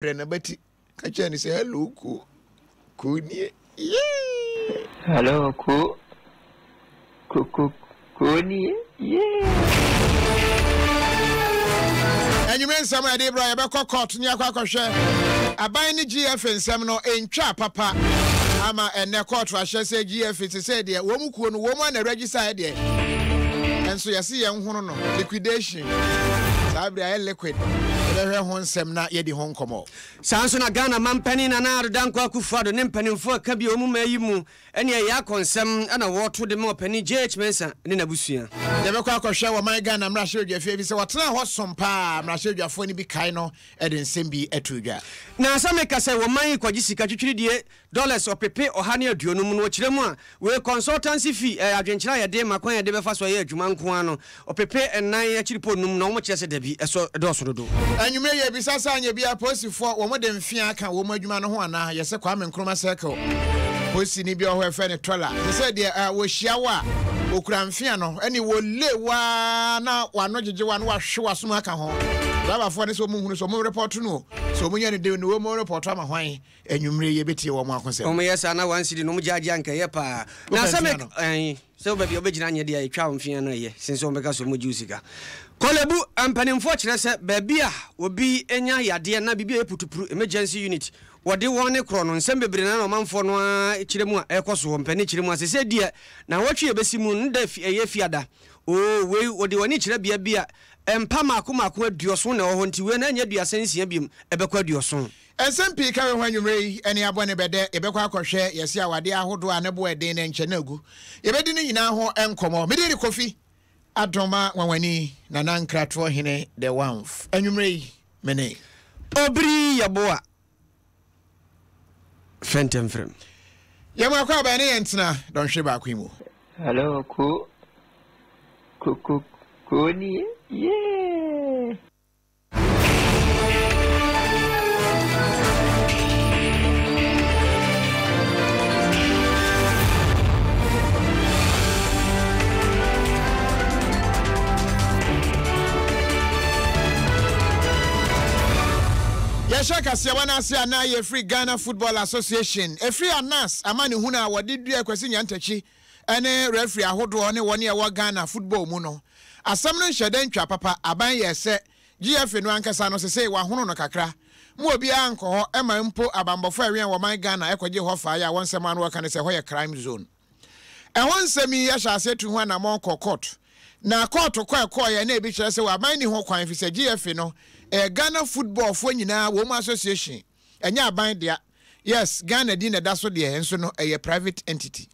Renabati, Kachani say hello, Kuni. Hello, Kuni. And you mean some idea, Brian, about court near Quackosha. A buying GF and Seminole in Cha Papa. Ama and their court, I shall say GF is said, dear woman, a registered idea. And so you see, young Hono, liquidation. Sabria liquid. Semna yedi hon komo Sansona Ghana man penny na na dankwa kufado nem penny fo ka bi omume yimu ene ya konsem na woto de mo penny JH Mensa ne na busua de be kwa akosha wo man Ghana mra hwe dwa bi se wotena ho sompa mra hwe dwafo ni bi kai no e de nsem bi atudwa na asame ka se wo man kwaji sika twitwiri de dollars opepe ohane aduonu mu no kiremu a we consultancy fee adwenkyira ye de makwan ye de be fa so ye adwuma nko ano opepe enan akiripo num no mo kyese da bi eso do so do anyume ye bi sasa anya bi aposifo wo mo de mfia aka wo mo adwuma no ho ana ye se kwa me nkroma circle posi ni bi o ho efe ne tola se de wo hia wa okura mfia no ene wo lewa na wano gege wa no wa hwe wasom aka ho baba fo ne so mo hunu so mo report no so mo nya ne de no mo report ama hwan anyumre ye betie wo mo akose o mo yesa na wan sidi no mo jaji anka ye pa na same so baby obegina anya de ya twa mfia no ye since o meka so mo jusika Kolebu ampanimfo kire se baabi a obi enya yade na bibia eputupuru emergency unit wode wone kro no nsem bebre na manfo no a kiremu a ekoso mpani kiremu asese die na wotwe ebesimu nda eye fiada we wode woni kire bia empa mako aduoso na ho nti we na nya duasensia biem ebekwa aduoso SMP ka we hwanwumre ene abone bede ebekwa akohwe yesi awade ahodo anebo eden na nche na gu yebedi ni nyina ho enkomo mediri kofi Adoma wawani na nankrato hine de wanf anwumre mene obri yaboa fentem frem yamwa kwa ba ne yentna don hwe ba kwimu hello Kuni yeah Yesha Kasiebo na ye Free Ghana Football Association. E free anas amani huna wadidu ya kwesi nyantechi ene referee ahodo ne woni e wa Ghana football mu no. Asam no nhede ntwa papa aban ye se GF no ankasa no se wa hono no kakra. Mu obi anko ho ema mpo abambofo awen wo man Ghana ekwaje ho fa ya wonsem anu waka ne se ho ye crime zone. E wonsem ye sha asetu ho na mon court. Na court kwa ye na ebi kire se wa ban ni ho kwan fi se GF no Ghana football for nyina wo association enya aban dia yes Ghana di na daso de enso no private entity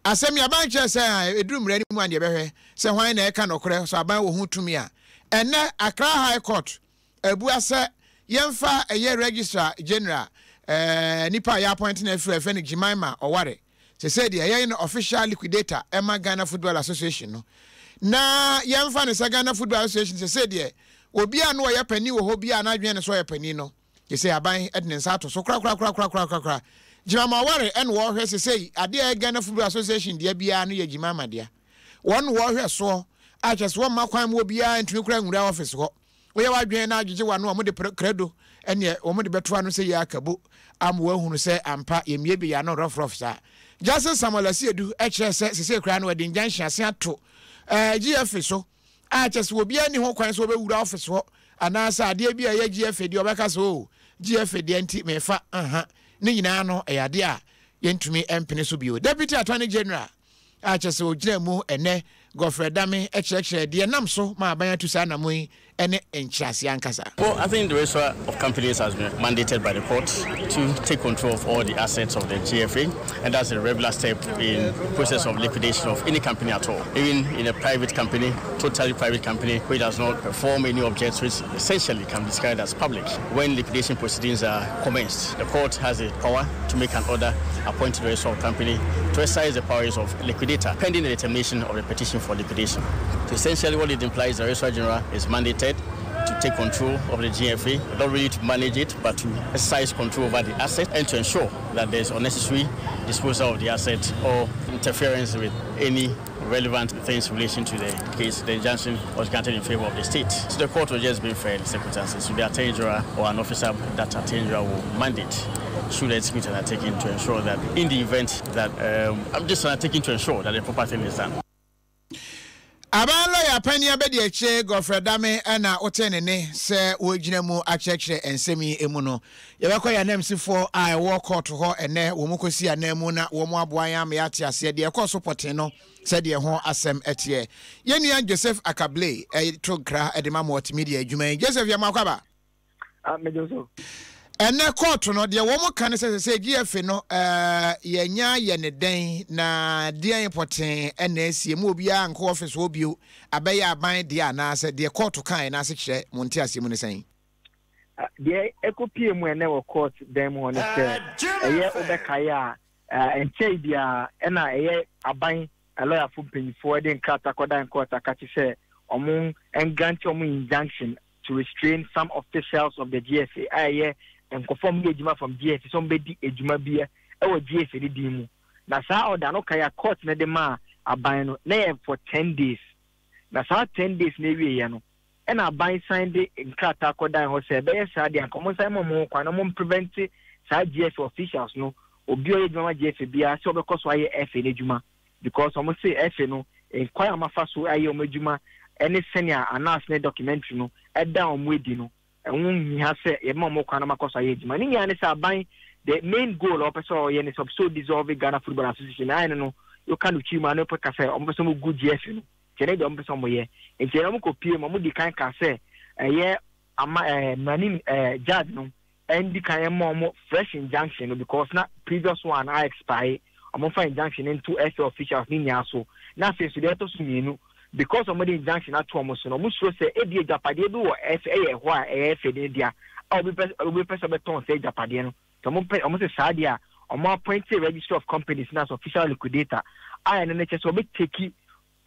asem ya ban che say edrum rani mu ande behwe se hwan na eka nokore so aban wo hutumi a ene Accra High Court abu ase yemfa registrar general nipa ya appoint na free ne Jimaima Oware se said ye no official liquidator Emma Ghana Football Association no na yemfa ne Ghana Football Association se said obi anu oya pani wo hobia na adwen ne so oya pani no ye say aban ednen sa to so kra Jimaima Oware en wo hwe se say ade Ghana Football Association dia bia no ye Jimaima dia won wo hwe so a chese wo makwan mo bia ntumi kra nwura office ho wo ye wadwen na agege wa no mo de credo ene wo mo de beto anu se ya akabo am wo hunu se ampa ye mie bi ya no rough sa Jason Samuel Asiedu e kire se kra no we de njanhia ase ato GF so a chese wo bia ni ho kwan so be wura office ho anasa ade bia ye GF de obeka so GF de anti mefa ni nyina no eyade a yentumi empene so bio Deputy Attorney General a chese o gina mu ene Godfrey Dame ekire de nam so ma aban atu sa namu ene enchase ankasa. Well, I think the register of companies has been mandated by the court to take control of all the assets of the GFA, and that's a regular step in process of liquidation of any company at all. Even in a private company, totally private company, which does not perform any objects which essentially can be described as public. When liquidation proceedings are commenced, the court has the power to make an order appointing the register of company to exercise the powers of liquidator pending the determination of the petition for liquidation. So essentially what it implies, the Registrar General is mandated to take control of the GFA, not really to manage it, but to exercise control over the asset and to ensure that there's unnecessary disposal of the asset or interference with any relevant things in relation to the case. The injunction was granted in favor of the state. So the court will just be fair in circumstances. So the attorney general or an officer that attorney general will mandate should execute an undertaking to ensure that in the event that I'm just undertaking to ensure that the proper thing is done. Aban lawyer Penny Abedi Eche Godfrey Dame na otenene se wojina mu achechre ensemi emuno yebekọ ya nemsifo a wo court ho ene wo mukosi anemu na wo mu aboan ya me ate ase de ekọ support no se de ho asem etie yenua Joseph Akable to kra edema multimedia adwuma Joseph ya makwaba mejoso ene court no de wo mu kan se GF no yenya ye ne den na de important ene asie mu obi a nko office obio abeya aban de na se de court kan na se kire monti asie mu ne sen de ekopie mu ene wo court dem ho ne se eye obekaya enchei dia ena eye aban lawyer fu penifo de nkata kodan court akati se omun grant omun injunction to restrain some officials of the GSA aye and conform ejuma from GSA somebody ejuma bia ewo GSA di mu na sa order no kaya court na de ma aban no na for 10 days na sa 10 days na wie ye no e na aban sign de nkata kodan ho se be sa de ankomo sai mo kwa na mo prevent sa GSA officials no obi o ejuma GSA bia se obekoso aye FA na ejuma because omo say FA no enquire mafaso aye omo ejuma any senior announce documentary no eda omwedi no enwun hi ha se ye mamo kwana makosa ye jima ni ya sa ban the main goal of person ye ne so dissolve Ghana Football Association I no you can uchi ma no peka se omo so good GF no kene de omo so mo ye enti na mo kopie mo di kan ka se ye ama mani judge no endi kan mo fresh injunction no because na previous one I expire omo fa injunction into FA officials ni nya so na se so de to so mienu because somebody injunction at home so no musro say e die japade bi wo FA ho a FA de dia obi person beton say japade no so mo say sa dia omo appoint a register of companies na official liquidator I and NHS obi take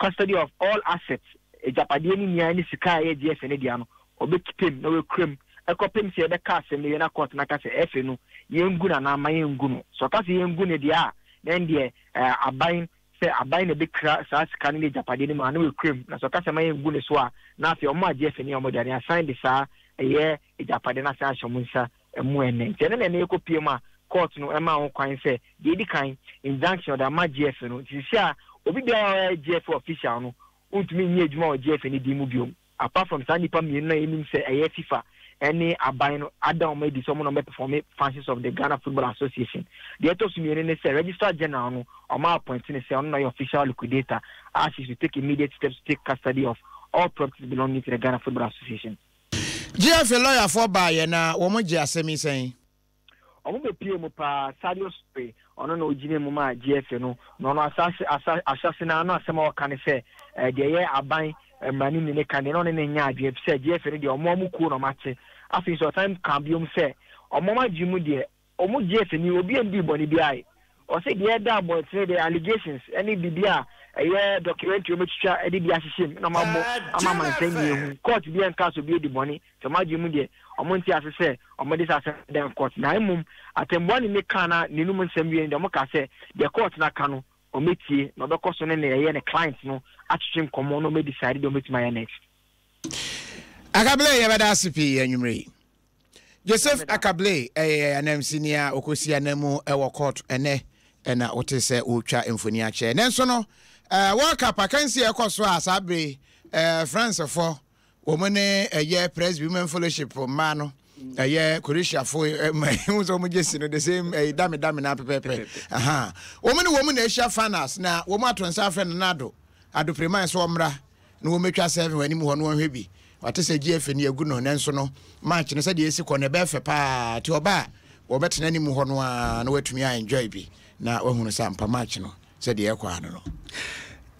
custody of all assets e japade ni nia ni sika e die FA ne dia no obi keep no we crem e kopem say be ka se me na court na ka say FA no yengu na ma yengu no so ka say yengu ne dia then die aban abai na bikra sa scan ni japade ni ma na we crem na so ka se ma yengu ne so a na afi o ma GF ni o mo dani assign the sa eye japade na sa shomunsa emu ene tene na ekopie ma court no e ma ho kwan se de di kan injunction da ma GF no tisi a obi bia GF official no untumi nyi ejuma o GF ni di mu biom apart from sa nipa mi na enim se eye FIFA any abai no Adom may be someone on perform functions of the Ghana Football Association. The ethos meaning say Registrar General no or my appointing say on your official liquidator as is to take immediate steps to take custody of all properties belonging to the Ghana Football Association. GF lawyer for buy na wo mo je asemi sen. Omo be pie mo pa Sadio Spray ono no ojine mo ma GF no no asase na no asema o kan say de ye aban mani ne kan no ne nya adwe say GF ne de omo mu ku no mache afi so time kan biom say omo ma jimu de omo GF ni obi ndi boni bi ai o say de da about the allegations any bibia documentary o metwa edi bi ahihim na mamo ama man send court bi en kaso bi di boni so ma jimu de omo nti ase say omo dis ase den court na imum atembo ni kana ninum nsem wi ndi omo ka say the court na kanu ometie no be koso ne ne client no atwim komo no me decide do meet my next Akable yebada asipi anwumre Joseph Akable anamsinia okosi anamu ewo court ene na otese otwa emfoni ache nenso no World Cup akansi ekoso asabre France for womane press women fellowship ma no Croatia for so mo jesi no the same dame na pepepe aha woman na Asia finals na wo ma tonsa friend na ado prema so omra na wo metwa 7 wani mu ho no hwe bi wate se GF ni agu no nenso no match no se de esi ko ne be fe pa ti oba wo betena ni mu ho no a na watumi enjoy bi na wahunu sampa match no se de ekwa no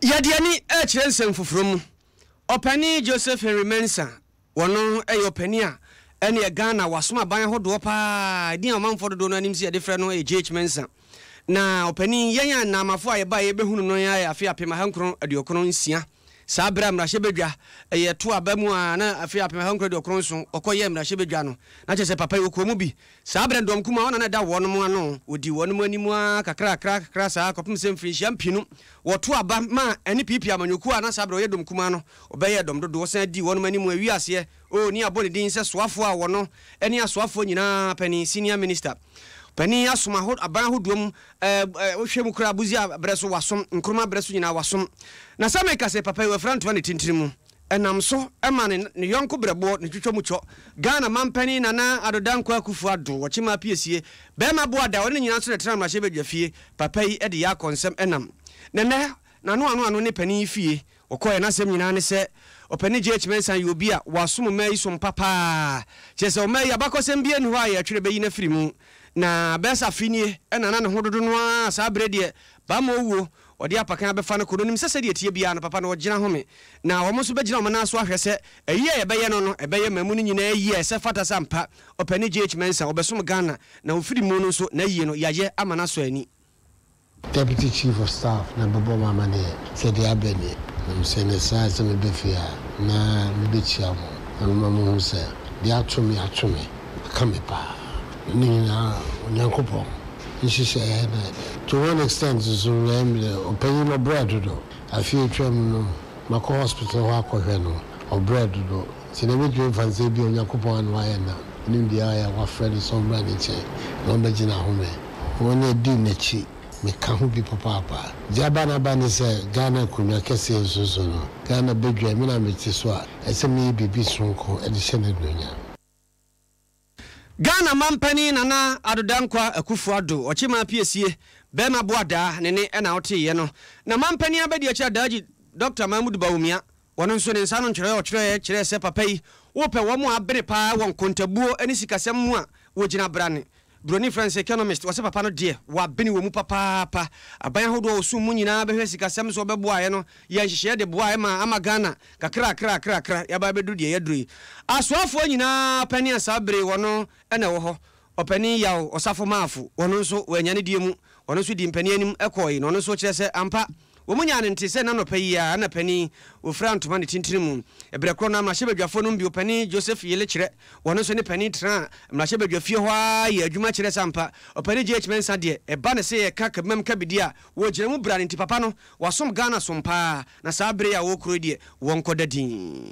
yadiani kire nsem fufuru opani Joseph Henry Mensah wono opani a ene Ghana wasoma ban hodo pa di amanfo do no anim se de frɛ no GH Mensah na opani yenya na amafo a yeba ye behunu no ya afi apema hankron aduokron nsia sabra mrahye bedwa ye to abamu na afi apem de okronso okoye mrahye bedwa no na che se papa yi ko mu bi sabra ndom kuma ona na da wono ano odi wono animu kakra saa kopem sem firi champinu wo to aba ma ani pipi amanyoku na sabra ye dom kuma no obeye dom dodo san di wono animu awi ase o ni abone din se soafo a wono eni asoafo nyina pani senior minister pani asoma ho aban hodom ohwemu kura abuzi abreso wasom nkroma abreso nyina wasom na sameka se papa we franto ne tintirimu enam so ema ne yonko brebo ne twetwomucho Ghana mampani nana adodankwa kufu ado wochima piesie be ma bo ada woni nyina so ne tram mahye bedwafie papa yi ede ya konsem enam nene nano ne pani fie okoye na sem nyina ne se opani jehmensan yobi a wasom mai som papa chese o mai abakosem bia ni ho a ya twere be yi na firimu na besa finie ena na ne hododo no a sa brede ba ma owuo odi apakan abefa no kodo nim sese de tie bia no papa no ogina home na wo mo so begina o na so ahwese eyi ye be ye no ebe ye mamu no nyina eyi se fata sampa opani jehmensan obesom Ghana na ofiri mu no so na yi no yaye amana so ani Deputy Chief of Staff na Bobo Mamane said the abeni say ne sa se me befia na me be chia mo na mamu hu se de atumi kame pa ni na onyankopon nhihye na to one extent so remember opani no bread do afi twam no mako hospital ho akohwe no o bread do se ne me dwe fanse bi onyankopon anu aye na ni bia ya wa friend so bra ni che no be gina home woni di nechi me ka ho bi papa jabana bani se Ghana kunya kese nsoso no Ghana bedwa mi na me ti so a ese me bibi sonko e de hye dunya Ghana mampani nana adodankwa akufu ado ochima piesie be ma boada ne na otiye no na mampani abedi acha daji Dr. Mahmoud Bawumia wono nso ne nsa no kyerɛ se papa yi wo pe wo mo abere pa won kontabuo ani sikasɛm mu a wo gina brane Broni France economist wase papa no de wa beni wo mu papa aban hodo osu mu nyina behwe sikasɛm so beboaye no ye nhyehyɛ de boaye ma ama Ghana kakra ya ba bedu de yaduri asoafo nyina pani asabre wono ene wo ho opani yaw osafo maafo wono nso wanyane die mu wono nso di mpani anim ekoi no nso kyerɛ sɛ ampa wo munya ne nte sɛ na no payi a na pani wo frantoma ne tintirimu ebrekro na mrahye badwafo no bi opani Joseph Yele kyerɛ wono nso ne pani tra mrahye badwafie ho a ye adwuma kyerɛ sampa opani jehmensa de eba ne sɛ ye ka kamam ka bidi a wo gyina mu bra ne nti papa no wasom Ghana sompa na saa bere a wo kro die wonko dadin.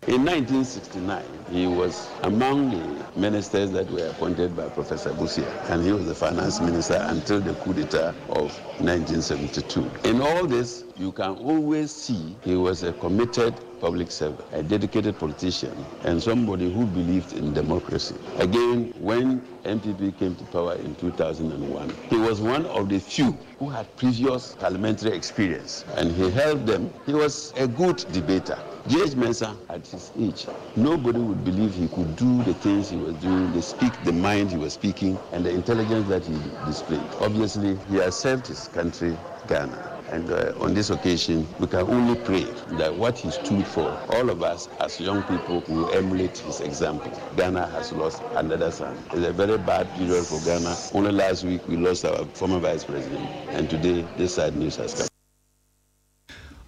In 1969, he was among the ministers that were appointed by Professor Busia, and he was the finance minister until the coup d'etat of 1972. In all this, you can always see he was a committed public servant, a dedicated politician, and somebody who believed in democracy. Again, when MPP came to power in 2001, he was one of the few who had previous parliamentary experience, and he held them. He was a good debater. J.H. Mensah, at his age, nobody would believe he could do the things he was doing, the mind he was speaking, and the intelligence that he displayed. Obviously, he has served his country, Ghana. And on this occasion, we can only pray that what he stood for, all of us as young people will emulate his example. Ghana has lost another son. It's a very bad period for Ghana. Only last week, we lost our former vice president. And today, this sad news has come.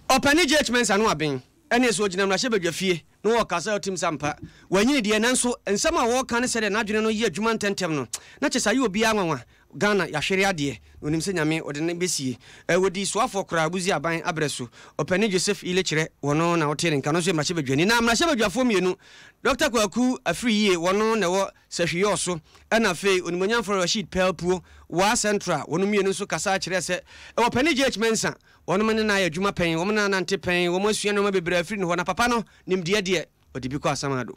Opani judgments are not being. Ene so gina mrahye badwafie no wo kasa otim sampa wanyini de nanso ensam a wo kan se de nadwene no ye adwuma ntentem no na kyesa ye obi anwanwa Ghana ya hwere ade onim se nyame ode ne besie wodi soafo kora abuzi aban abreso opani Joseph Ile kyere wono na wotere nka no so mrahye badwani na mrahye badwafo mienu Dr. Kwaku Afriye wono na wo sahwiye oso na fe onimonyam for Rashid Pelpuo wa central wono mienu so kasa kyere se opani judgments wono mene na ya dwuma pen womo na nante pen womo asua no mabebra afiri no na papa no nimde de odibi ko asamado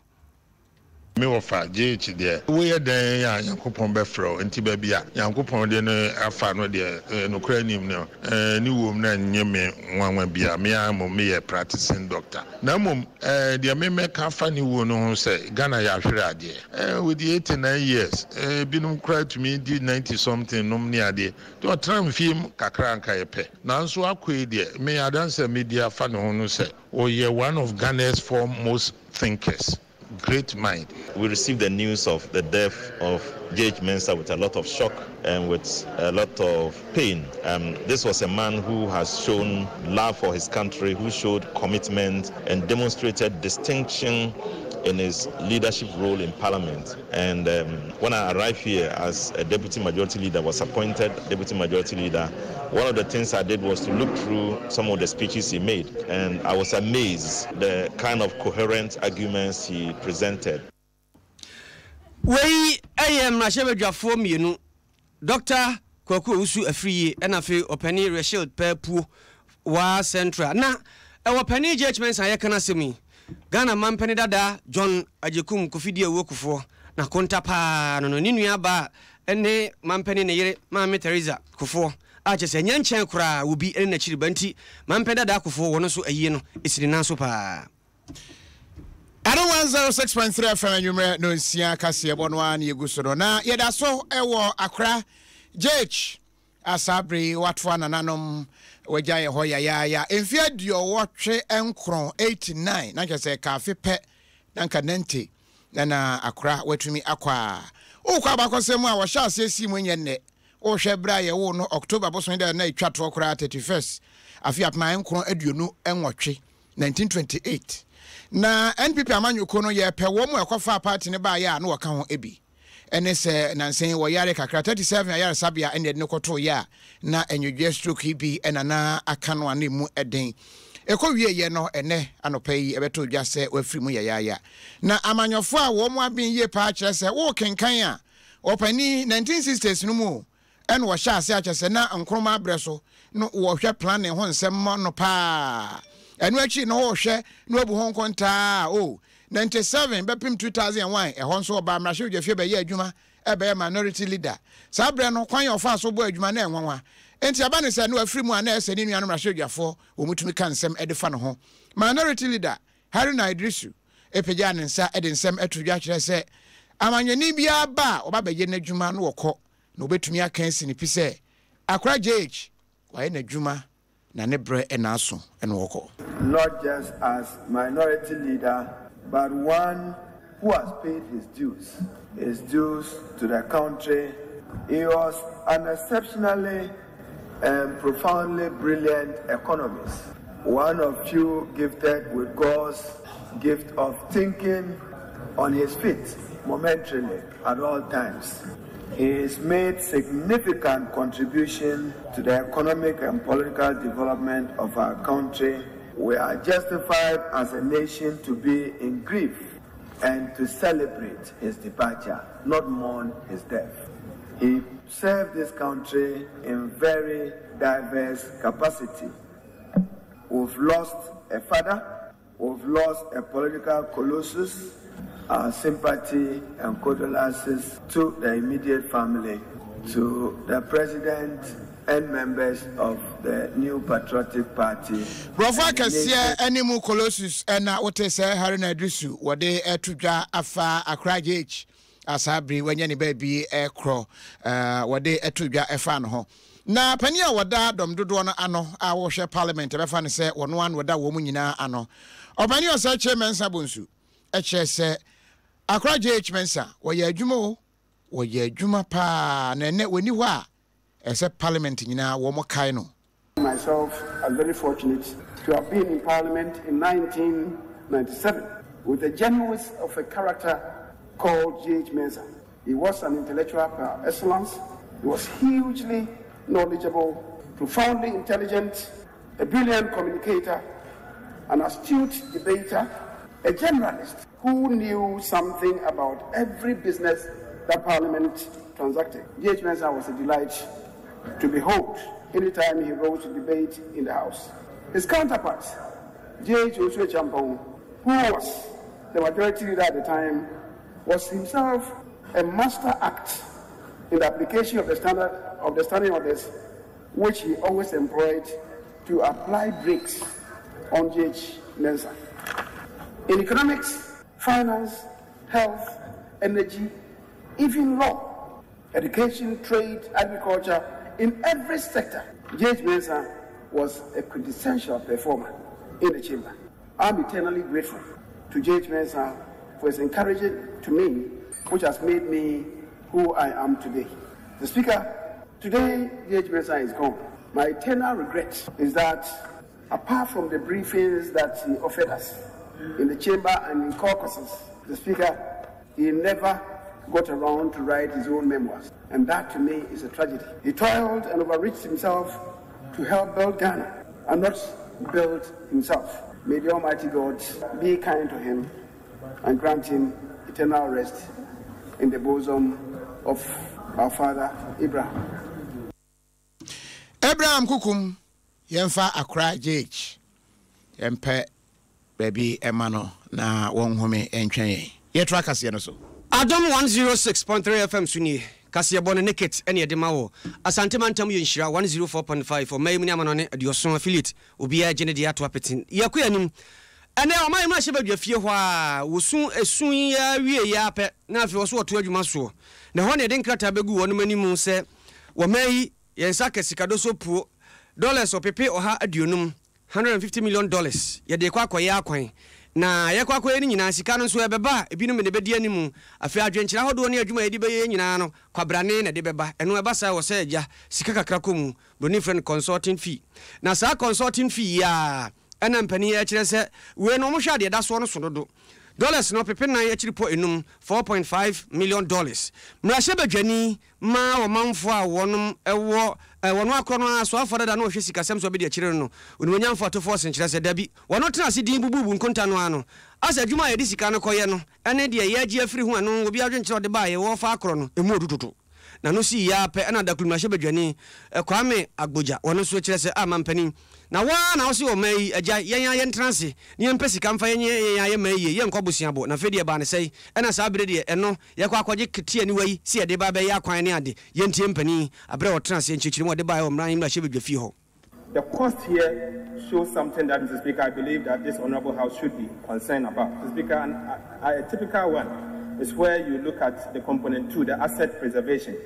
me wofa JH de wo ye den ya Yankopon be fro enti ba bia Yankopon de no afa no de no kra nim no ni wom na nyeme nwanwa bia me am me ye practicing doctor na mom de me ka fa ni wo no se Ghana ya hwere ade with the 89 years binum kra to me di 90 something nom ni ade to tram film kakra nka ye pe na nso akoi de me adanse media fa no no se o ye one of Ghana's foremost thinkers. great mind. We received the news of the death of J.H. Mensah with a lot of shock and with a lot of pain. This was a man who has shown love for his country, who showed commitment and demonstrated distinction in his leadership role in Parliament. And when I arrived here as a Deputy Majority Leader, was appointed Deputy Majority Leader, one of the things I did was to look through some of the speeches he made, and I was amazed the kind of coherent arguments he presented. We am Rashabedjafo mienu Dr. Kwaku Usu Afriye and afi openi Rachel Pepu wa Central. Na openi judgments ayekana semi. Ghana mampeni dada John Ajekum Kofidi Ewokufo na konta pa no ni nuaba ene mampeni ne yere Mama Teresa Kufo a chese nyanchen kura obi ene na chiribanti mampeni dada Kufo wono so ayi no isiri nanso pa. Adom 106.3 FM nyumre no nsia Kasiebo no an yeguso na yeda so ewo Accra JH asabri watfo nananom wajaye hoya ya emfia dio wotwe enkron 89 na kese kafe pe nanka 90 na Accra watumi akwa ukwa bakosemu a wo sha asesi munye ne wo hwe bra ye wo no October boso nda na itwato okra 31st afia pma enkron aduonu enwotwe 1928 na NPP amanyuko no ye pe wo mu ekofa party ne ba ya na waka ho ebi ene se nansen wo yare kakra 37 yare sabia ene ne koto ya na enwedwe stroke bi ena na aka no ane mu eden ekowie ye no ene anopai ebeto dwa se wafiri mu ya na amanyofo a wo mu abin ye pa kire se wo kenkan a opani 1960s no mu ene wo sha ase akese na nkroma abreso no wo hwe plan ne ho nsem no pa enu achi no wo hwe no obu hon konta 97 bepim 2001 e hon so oba mrahwe dwafie be ye adwuma e be minority leader sabre no kwan yo fa so bo adwuma na enwanwa enti aba ne se no afiri mu ana ese ni nuanu mrahwe dwafo omutumi kan nsem e de fa no ho minority leader Haruna Idrisu epeja ne nsa e de nsem atudwa kire se amanyani bia ba oba be ye na adwuma no wokọ na obetumi akan sini pi se Accra JH wa ye na adwuma na ne bre e na aso e no wokọ. Not just as minority leader, but one who has paid his dues to the country. He was an exceptionally and profoundly brilliant economist, one of few gifted with God's gift of thinking on his feet momentarily at all times. He has made significant contribution to the economic and political development of our country. We are justified as a nation to be in grief and to celebrate his departure, not mourn his death. He served this country in very diverse capacity. We've lost a father, we've lost a political colossus. Our sympathy and condolences to the immediate family, to the president and members of the New Patriotic Party. Brofa Kasia animu colossus and what is Haruna Idrisu, what they etudwa afa Accra JH asabri when any baby aircraw, what they etudwa efan ho. Na pania wada dom dodo na ano a wo hwe parliament be fa ne se wono an wada wo mu nyina ano. Obani osa chairman sabonsu e che se Accra JH Mensah wo ye adwuma pa na ne woni ho a ese parliament nyina wo mo kai no. Myself, I'm very fortunate to have been in parliament in 1997 with a genius of a character called J.H. Mensah. He was an intellectual par excellence. He was hugely knowledgeable, profoundly intelligent, a brilliant communicator, an astute debater, a generalist who knew something about every business that Parliament transacted. J.H. Mensah was a delight to behold anytime he rose to debate in the House. His counterpart, J.H. Osue Champong, who was the majority leader at the time, was himself a master act in the application of the standing orders, which he always employed to apply brakes on J.H. Mensah. In economics, finance, health, energy, even law, education, trade, agriculture, in every sector, J.H. Mensah was a quintessential performer in the chamber. I'm eternally grateful to J.H. Mensah for his encouragement to me, which has made me who I am today. The Speaker, today J.H. Mensah is gone. My eternal regret is that apart from the briefings that he offered us in the chamber and in caucuses, the Speaker, he never got around to write his own memoirs. And that to me is a tragedy. He toiled and overreached himself to help build Ghana and not build himself. May the Almighty God be kind to him and grant him eternal rest in the bosom of our father Abraham. Abraham Kukum, Yemfa Accra JH. Yempe baby Emano na won home entwen. Yetra Kasiebo so. Adom 106.3 FM Suni. Kasiebo Is Naket ene de mawo. Asante mantam yenhira 104.5 for Maymunia manone adioson affiliate. Obi a gene de ato apetin. Yakoya nim. Ene o mai ma shebadua fie ho a wosun esun ya wie ya pe na afi wo so to adwuma so. Na ho ne de nkrata begu wonu manimu se wo mai yensa kesikado so puo dollars opepe oha aduonum $150 million ye de kwa akoya akwan. Na ye kwa akoya ni nyina sika no so ebeba ebinu me ne bedi animu afi adwenkyira hodo ne adwuma yedi beye nyina no kwabrane na de beba eno eba sa wo se agya sika kakra komu boni friend consulting fee na sa consulting fee ya ena mpani ya kire se we no mo hwa de da so no sododo dollars no pepe na ya kire po enum $4.5 million mrahye badwani ma wo manfo a wonum ewo wono akono aso afore da na ohwe sika sem so be de kire no onimanya mfo to force nkire se dabi wono tena se din bububu nkonta no ano asa adwuma ya de sika no koye no ene de ya agi afiri hu ano obi adwenkire de ba ye wo fa akoro no emu odutoto na no si ya pe ena da kulumahye badwani kwame agboja wono so kire se amampani na wa na wo si o mai agya yen transe ni yen pesi kamfa yen ye mai yen kobusia bo na fedi e ba ne sei ena sa abre de eno ye kwa akwaje ketie ni wai si e de ba be ya kwan ne ade yen tie mpani abre wo transe enchichiri mo de ba ye o mran imla hye bedwa fi ho. The cost here shows something that, Mr. Speaker, I believe that this Honorable House should be concerned about. Mr. Speaker, and a typical one is where you look at the component 2, the asset preservation.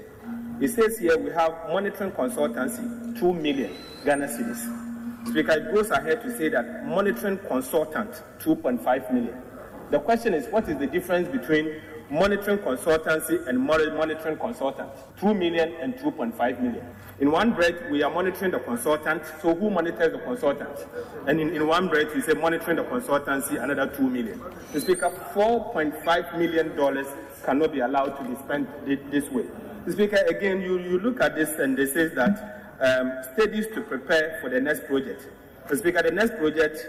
It says here we have monitoring consultancy, 2 million Ghana cedis. Speaker, it goes ahead to say that monitoring consultant, 2.5 million. The question is, what is the difference between monitoring consultancy and monitoring consultant? 2 million and 2.5 million. In one breath, we are monitoring the consultant. So who monitors the consultant? And in one breath, we say monitoring the consultancy, another 2 million. The Speaker, $4.5 million cannot be allowed to be spent this way. The Speaker, again, you look at this and they say that studies to prepare for the next project. The Speaker, the next project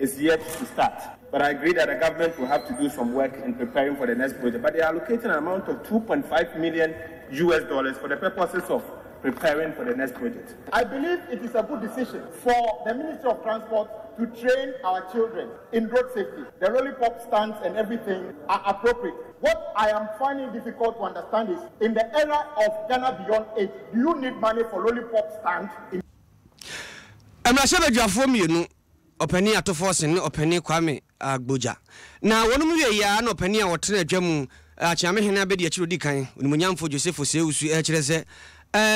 is yet to start. But I agree that the government will have to do some work in preparing for the next project. But they are allocating an amount of $2.5 million for the purposes of preparing for the next project. I believe it is a good decision for the Ministry of Transport to train our children in road safety. The lollipop stands and everything are appropriate. What I am finding difficult to understand is, in the era of Ghana Beyond 8, do you need money for lollipop stand? Openi atoforcing openi kwame agboja na wonum wie ya na openi a wotena adwam achiame hene abedi akiro dikan onimunyamfo Joseph Oseusu kire se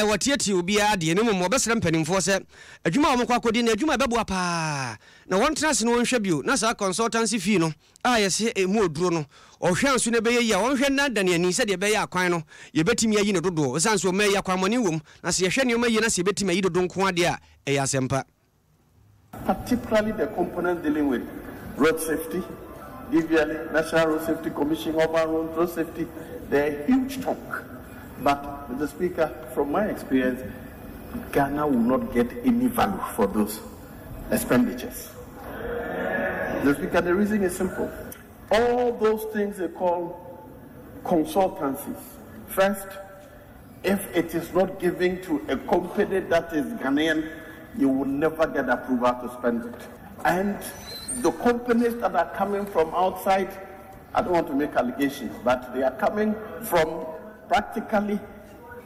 watieti obi ade ne mo besere mpanimfo se adwuma wo mkwa kodi na adwuma bebo apa na wontena se no wonhwe bio na sa consultancy fee no yese emu oduro no ohwe anso ne beye ya wonhwe na dane ani se de beye akwan no ye betimi ayi ne dodo sanso o meya kwan moni wom na se ye hwe ne o mayi na se betimi ayi dodo nko ade a eyasempa. Particularly the components dealing with road safety, DVLA, National Road Safety Commission, Urban Road Safety, they're a huge chunk. But, Mr. Speaker, from my experience, Ghana will not get any value for those expenditures. Mr. Speaker, the reason is simple. All those things they call consultancies. First, if it is not given to a company that is Ghanaian, you will never get approval to spend it. And the companies that are coming from outside, I don't want to make allegations, but they are coming from practically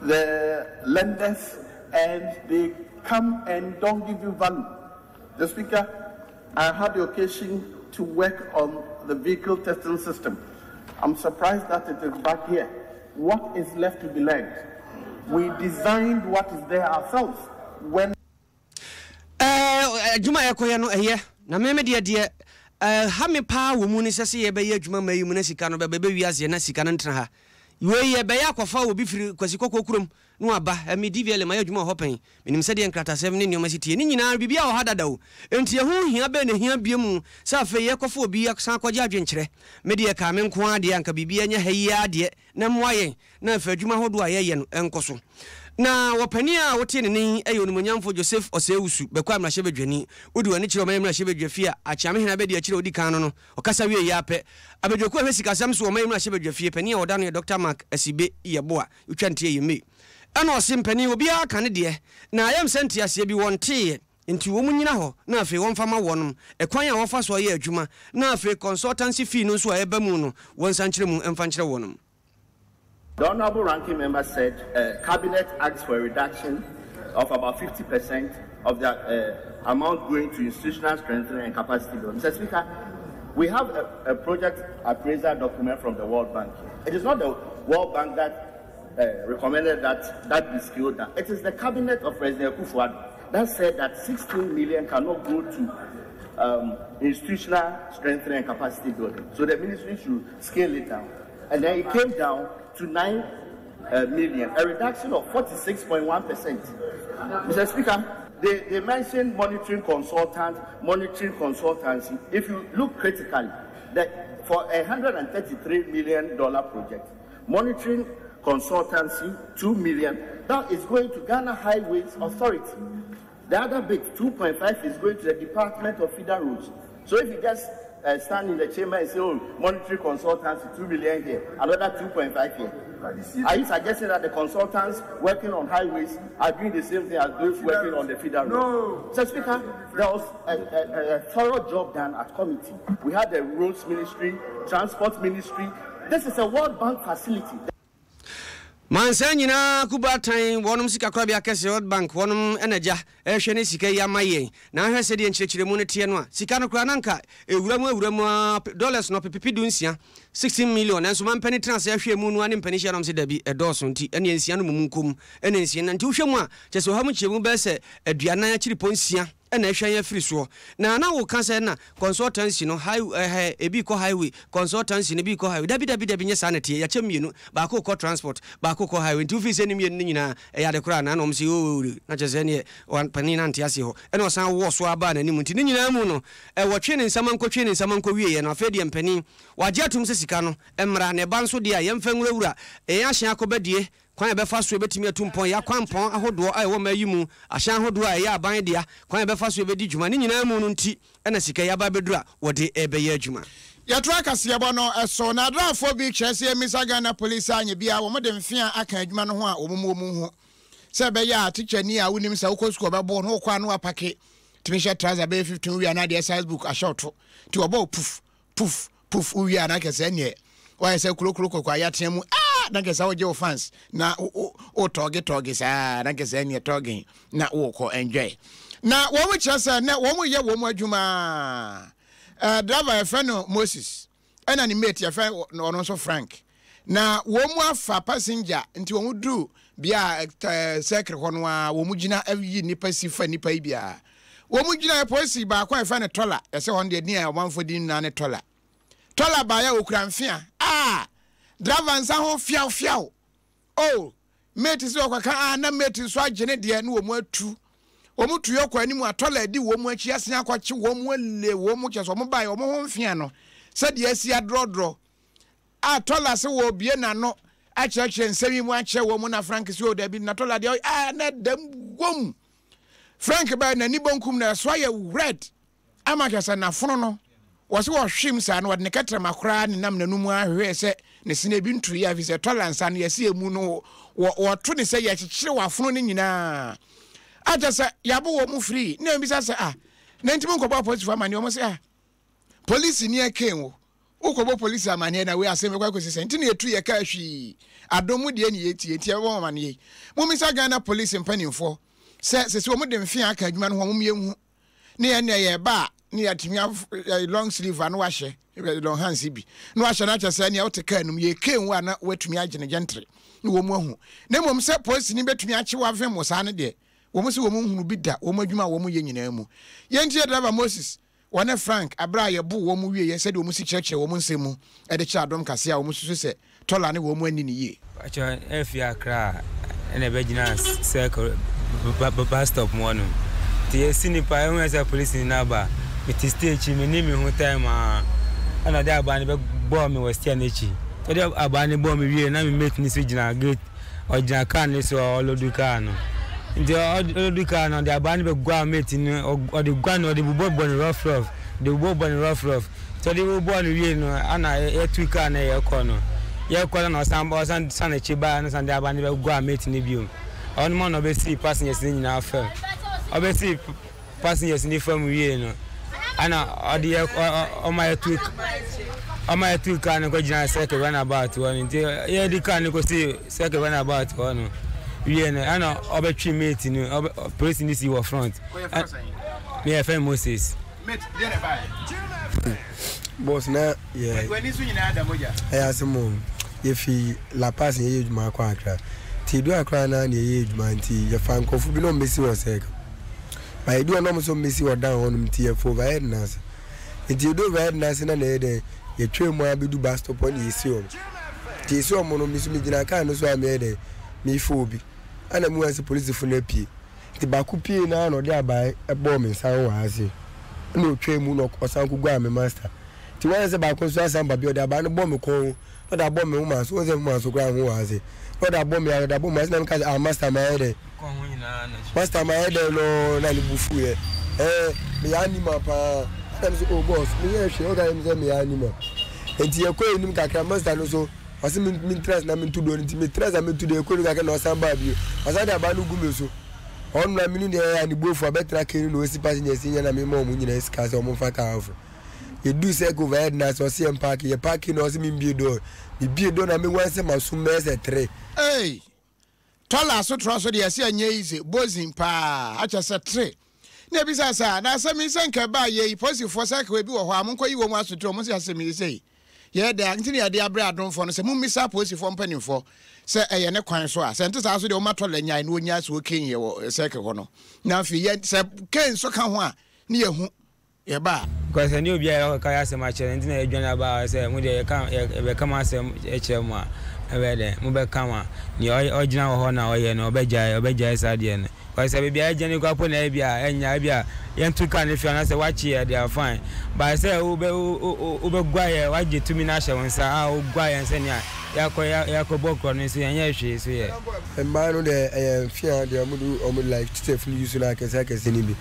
the lenders, and they come and don't give you value. The Speaker, I had the occasion to work on the vehicle testing system. I'm surprised that it is back here. What is left to be learned? We designed what is there ourselves. When Juma yakoya no na meme de ha me pa wo mu ni sese ye be ye adwuma mayi mu na sika no be wiase na sika no ntena ha we ye be ya kwafa obi firi kwasi kokokurom no aba me DVL ma adwuma ho pen minim se de nkrata 7 ne nyoma sitie ni nyina bibia ho hadada wo enti ho hia be ne hia bie mu sa fe ye kwafa obi ya san kwaje adwenkyere me de ka me nko ade anka bibia nya hayi ade na moayen na fa adwuma hodo a ye no enkoso na wopani a wote ne ni ayo numonyamfo Joseph Osewusu bekwa amrahye bedwani odi wani kire o amrahye bedwafie a achiame hena be de akire odi kan no okasa wie ya pe abedwako hwe sikasam so o amrahye bedwafie pani a oda no Dr. Mark Asibe yeboa utwantie yemi ana osimpani obi aka ne de na ayam senti ase bi wonte nti wo munyina ho na afi won fama wonom ekwan a wofa so ye adwuma na afi consultancy fee no so a eba mu no won sankyere mu emfa nkyere wonom. The Honorable Ranking Member said Cabinet asked for a reduction of about 50% of the amount going to institutional strengthening and capacity building. Mr. Speaker, we have a project appraisal document from the World Bank. It is not the World Bank that recommended that be scaled down. It is the Cabinet of President Akufo-Addo that said that 16 million cannot go to institutional strengthening and capacity building. So the ministry should scale it down. And then it came down to 9 million, a reduction of 46.1%. Mr. Speaker, they mentioned monitoring consultancy. If you look critically, that for a $133 million project, monitoring consultancy, 2 million, that is going to Ghana Highways Authority. The other bit, 2.5, is going to the Department of Federal Roads. So if you just stand in the chamber and say, oh, monetary consultants, 2 million here, another 2.5 here. Are you suggesting that the consultants working on highways are doing the same thing as those working on the federal road? So, Speaker, there was a thorough job done at committee. We had the roads ministry, transport ministry. This is a World Bank facility. Mansanyina kubatan wonum sika krabia kese World Bank wonum enaja ehwe sika ya maye na hwe se de nkyerkyere mu ne tie no a sika no kra nanka ewuramu dollars no pepipidu nsia 16 million enso mampani trans ehwe mu no ani mpani hia no se dabi edoso nti ene nsia no mumunkum ene nsia nti hwe mu a kyese ha mu kyemu be se aduanan akiri ponsia ena ehwe ya free so na wo kan se na consultancy no high ebi ko highway consultancy ne bi ko highway dabi nye sa na tie ya chemienu ba ko transport ba ko highway nti ofi se ne mienu nyina ya de kra na no mse o na kyese ne pani na ntia se ho ena osan wo so aba na nimu nti ne nyina mu no wo twe ne nsama wie ye na afedi empani waje atum se sika no emra ne ba nso de a yemfa nwurawura ya hye akobadie kwan be fa so betimi atumpon ya kwampon ahodo a wo mayimu ahyan ahodo a ya aban dia kwan be fa so bedi dwuma ne nyina mu no nti na sika ya ba bedura wode ebeye adwuma ya tra Kasiebo no eso na drafo bi kyerese emisaga na police anye bia wo mode mfia aka adwuma no ho a omumu ho se be ya tichani a wonim sa ukosko bebo no kwa no apake timisha trouser be 15 wi na de Facebook a short ti obo puf wi na kese ne wa se kulokulu kwa ya temu na kesa oje fans na o toge sa na kesa ne toge na wo ko enjoy na wo mu kyerese na wo mu ye wo mu adwuma driver efeno Moses ena ni mate efeno no so Frank na wo mu afa passenger nti wo mu dru bia secret hono a wo mu gina ayi nipa sifa nipa bia wo mu gina police ba kwa efeno tola ese hon de ni a manfodin na ne tola ba ya okura mfia driver nsa ho fiao oh mate so kwaka na mate so agene de na wo mu atu wo mu tuyo kwa animu atola di wo mu achi asen akwache wo mu le wo mu kyeso mo bai wo mo ho mfia no se de asi adrodro atola se wo bie na no akyekye nsemi mu akye wo mu na Frank so da bi na tola de na dam gom Frank ba na ni bonkum na so ya red amakasa na fono no wo se wo hwim sa na wo de ketra makora ne nam na numu ahwe se ne sine bi nturi ya fi se tola nsa na yesi emu no wo to ne se ya kyekyere wa fono ne nyina atasa yabo wo mu free na mbisa se na ntimi nkobo police for amani o mo se police ni akenwo ukobo police amani na we asem kwa kwese nti na etu ye ka hwi adomu de ni yeti e wo amani ye mo misa Ghana police mpanimfo se wo mo de mfia aka adwuma no ho mo yehu ne ye ne ye ba ne ya timia long sleeve anu ahye long hands bi no ahye na kyese ne ya woteka anum ye kenwo ana watumi agene gentle ne wo mo ahu na mom se police ni betumi achi wa vem mo sa ne de wo mo se wo mo hunu bi da wo mo adwuma wo mo ye nyina mu ye ntie driver Moses One Frank abra ye bu wo mu wie ye said wo mu si cheche wo mu nsemu e de cha Adom kase a wo mu susu se tola ne wo mu ani ni ye acho efia kra ene be gina circle bus stop mo no ti sini pa e won say police ni na ba it stage me ni me hu time ana de aba ne be bo me was tia na chi to de aba ne bo me wie na me mate ni so gina gate o gina car ni so olodu car no ndi olodu car no de aba ne be gwa mate ni o de gwa no de bo rough de bo rough to de bo no wie no ana e tu car na ye ko no ye ko na samba san e chi ba na san de aba ne be gwa mate ni biom on mo no be see passengers ni na fa obesi passengers ni fam wie no ana odi o my two can go gina second run about one ye di can go see second run about one wie no ana obetwi mate ni police ni si wo front me FM Moses mate dey na buy boss na yeah when isu nyina da moja asemo ye fi la pass ye ejuma kwa akra ti do akra na ye ejuma nti ye fa nkofu bi no mesi wo second I do not so miss you down on MTF for Vietnams. If you do Vietnams in an ede, you train more be do bast upon you see. Tis your mono miss me, I can't so I made me phobia. And I'm as a police for Nepi. The Bakupi now or thereby a bomb in Sao Asi. No train moon or Sanku Guam, master. To one is about concern, but you're about a bomb call, not a bomb woman, so was a man so grand was it. Not a bomb, I a bomb, as I master my head. Master my head no na bufu me anima pa am so boss me she oga me anima enti e ko enim kakra master no so wase me interest na me tudo enti me interest me tudo e ko kakra na samba bi wase da ba no gume so on na me ni e ani bofu abetra keni no si passenger sinya na me mo mu nyina sika so mo fa ka afro e do say go over na so see em park ye park no so me bie do na me wan se maso mese 3 hey Tola so troso de ase anya ize bozin pa acha se 3 na bisa sa na asemi senka ba ye posifo saka we bi wo ho amonko yi wo mu asotro mo se asemi sei ye da ntini ya de abra adonfo no se mu misa posifo mpanimfo se eye ne kwan so a se ntesa so de o matola nya na onya so kenye wo seka ho no na fi ye se ken so ka ho a ne ye hu ye ba because any obi ya ka ya se ma chere ntina e dwana ba se mu de ka e be kama se e chere mu a ebede mu be kama ni ogina wo ho na oye no obejai sade ne because be bia agene ko apo na bia enya bia yentu ka ne fi na se wachi e they are fine but say ube gwaye waje tumi na hye wonsa a gwaye nse ne ya ko bokro ne so enya hwe so ye emba no de fia de amudu like step ni use na kese ni bi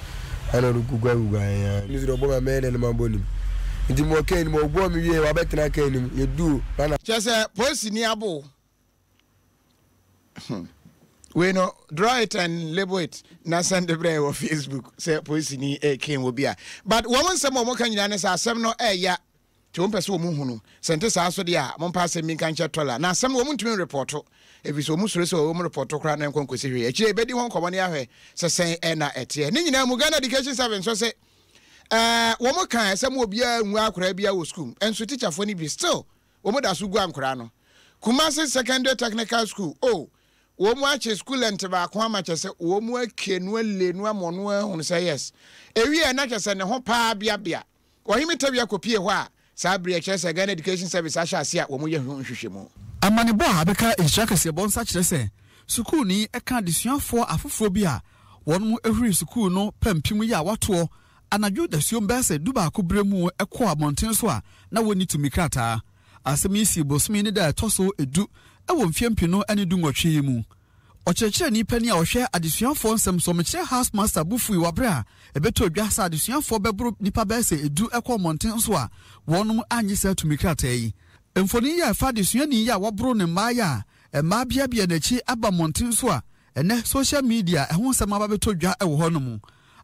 ana ru gugwa ya ni so bo ma me ne ma boni ndi mo ken mo gbo mi wie wa betra ken ye du na chese police ni abo we no draw it and label it na send the brain on Facebook say police ni ken wo bia but woman say mo kan nyina ne say asem no ya ti won pese wo mu hunu sente sa so de a mo pa asem mi kan che tola na asem wo mu ntumi report ebi so mu sure so wo mu report kra na nkonkosi hwe e kire be di hon komo ne ahwe se sen na ete ne nyina mu Ghana Education Service so say womo kan se mo obia nwu akora bia wo school enso teacher fo ni bi still womo da so gu ankora no Kumasi Secondary Technical School womo ache school ente ba ko ama che se womo akenu alenu amono ehun say yes ewie na che se ne ho pa bia wo himi tabia kopie ho a sa bre che se Ghana Education Service asha ase a womo ye hwehwehwemu amane bo abeka isha Kasiebo nsa kire se school ni eka desuafo afoforo bi a wonmo ehuri school no pampim ya wato anadwo dasuo mbese duba akobremu ekọ amonten so a na woni tumi krata asemi si bosmi ni da toso edu ewo mfiempino ani du nwotwe mu okyekere ni pani a ohwe adesuafo nsem so mekire house master bufu wabra ebeto dwa sa adesuafo bebro nipa bese edu ekọ amonten so a wonum anyi sa tumi krata yi emfoni ya fa adesuani ya wabro ne maya ema bia na chi aba monten so a ene social media ehun nsem ababeto dwa ewo honom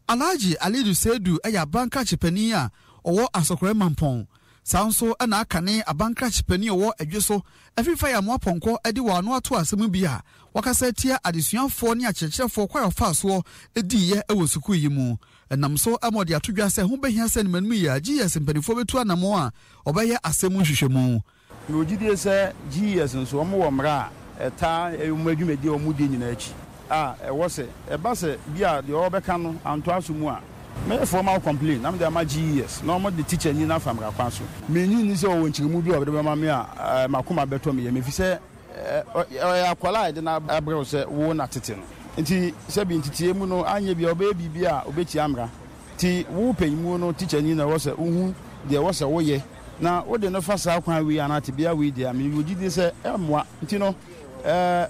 Alhaji Alidu Sedu eya banka chipani a owo asokore mampon sanso na akane abanka chipani owo edweso afifa ya mo aponko edi wa no ato asem bi a wakasa tia adesuafo ne akyerkyerefo kwa yofaso edi ye ewo suku yi mu enam so amode atodwa se ho behia se nmanmu ya GS mpanifo betu anamo a obeye asem hwehwemu no gidie se GS nso omo wo mra eta emuadwumedi omudi nyina achi ewo se eba se bia de obeka no anto aso mu a me formal complaint am there ma GES no mo the teacher ni na famra kwan so me ni se o nchirimu bi obede ma me a makoma beto me me fi se akwala de na abrɛ se wo na tete no nti se bi ntitie mu no anye bi oba bibi a obeti amra ti wo panyimu no teacher ni na wo se uhu de wo se wo ye na wo de no fa sa kwan wi anate bia wi de me wo gidi se emwa nti no